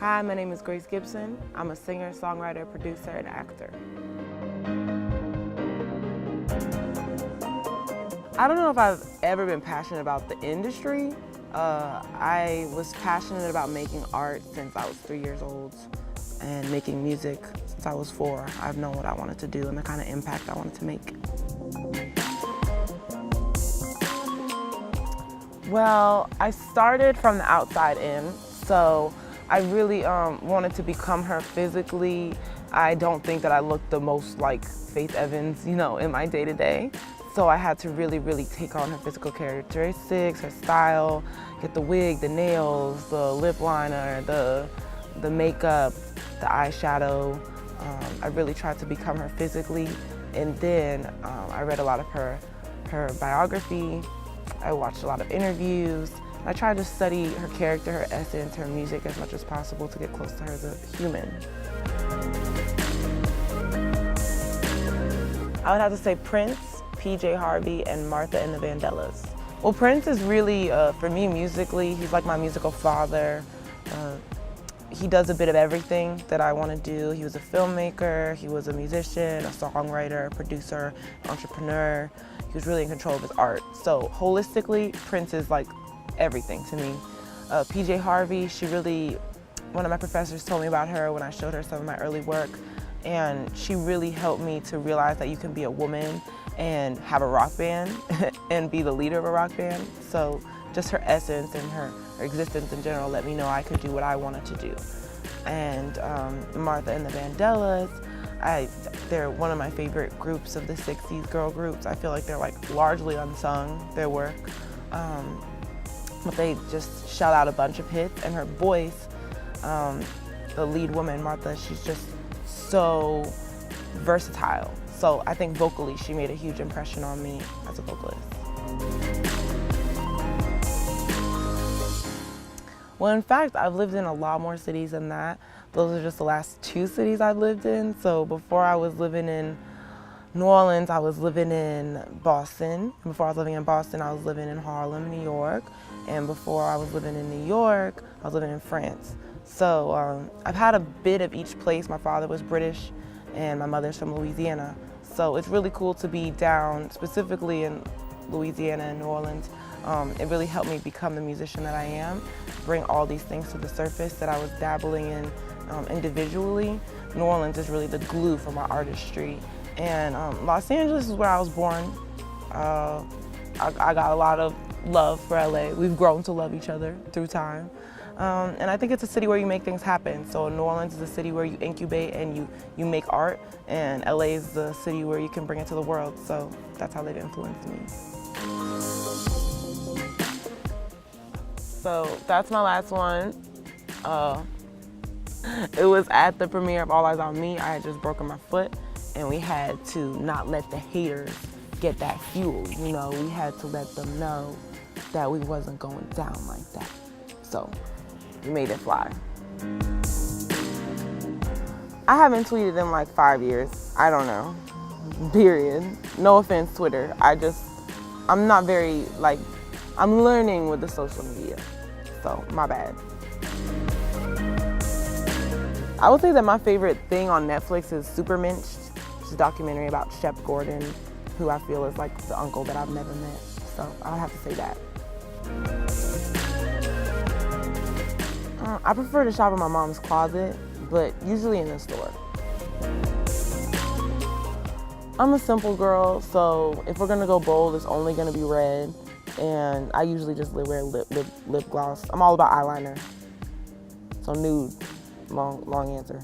Hi, my name is Grace Gibson. I'm a singer, songwriter, producer, and actor. I don't know if I've ever been passionate about the industry. I was passionate about making art since I was 3 years old and making music since I was 4. I've known what I wanted to do and the kind of impact I wanted to make. Well, I started from the outside in, so I really wanted to become her physically. I don't think that I looked the most like Faith Evans, in my day-to-day. So I had to really take on her physical characteristics, her style, get the wig, the nails, the lip liner, the makeup, the eyeshadow. I really tried to become her physically. And then I read a lot of her biography. I watched a lot of interviews. I tried to study her character, her essence, her music as much as possible to get close to her as a human. I would have to say Prince, PJ Harvey, and Martha and the Vandellas. Well, Prince is really, for me musically, he's like my musical father. He does a bit of everything that I want to do. He was a filmmaker, he was a musician, a songwriter, a producer, entrepreneur. He was really in control of his art. So holistically, Prince is like everything to me. PJ Harvey, one of my professors told me about her when I showed her some of my early work, and she really helped me to realize that you can be a woman and have a rock band and be the leader of a rock band. So just her essence and her existence in general let me know I could do what I wanted to do. And Martha and the Vandellas, they're one of my favorite groups of the 60s girl groups. I feel like they're like largely unsung, their work. But they just shell out a bunch of hits, and her voice, the lead woman, Martha, she's just so versatile. So I think vocally she made a huge impression on me as a vocalist. Well, in fact, I've lived in a lot more cities than that. Those are just the last 2 cities I've lived in. So before I was living in New Orleans, I was living in Boston. And before I was living in Boston, I was living in Harlem, New York. And before I was living in New York, I was living in France. So I've had a bit of each place. My father was British and my mother's from Louisiana. So it's really cool to be down specifically in Louisiana and New Orleans. It really helped me become the musician that I am, bring all these things to the surface that I was dabbling in individually. New Orleans is really the glue for my artistry. And Los Angeles is where I was born. I got a lot of love for LA. We've grown to love each other through time. And I think it's a city where you make things happen. So New Orleans is a city where you incubate and you make art, and LA is the city where you can bring it to the world. So that's how they've influenced me. So that's my last one. It was at the premiere of All Eyez On Me. I had just broken my foot, and we had to not let the haters get that fuel. We had to let them know that we wasn't going down like that. So we made it fly. I haven't tweeted in like 5 years. I don't know, period. No offense, Twitter. I'm not very, I'm learning with the social media. So my bad. I would say that my favorite thing on Netflix is Superminched, which is a documentary about Shep Gordon, who I feel is like the uncle that I've never met. So I would have to say that. I prefer to shop in my mom's closet, but usually in the store. I'm a simple girl, so if we're gonna go bold, it's only gonna be red. And I usually just wear lip gloss. I'm all about eyeliner. So nude, long answer.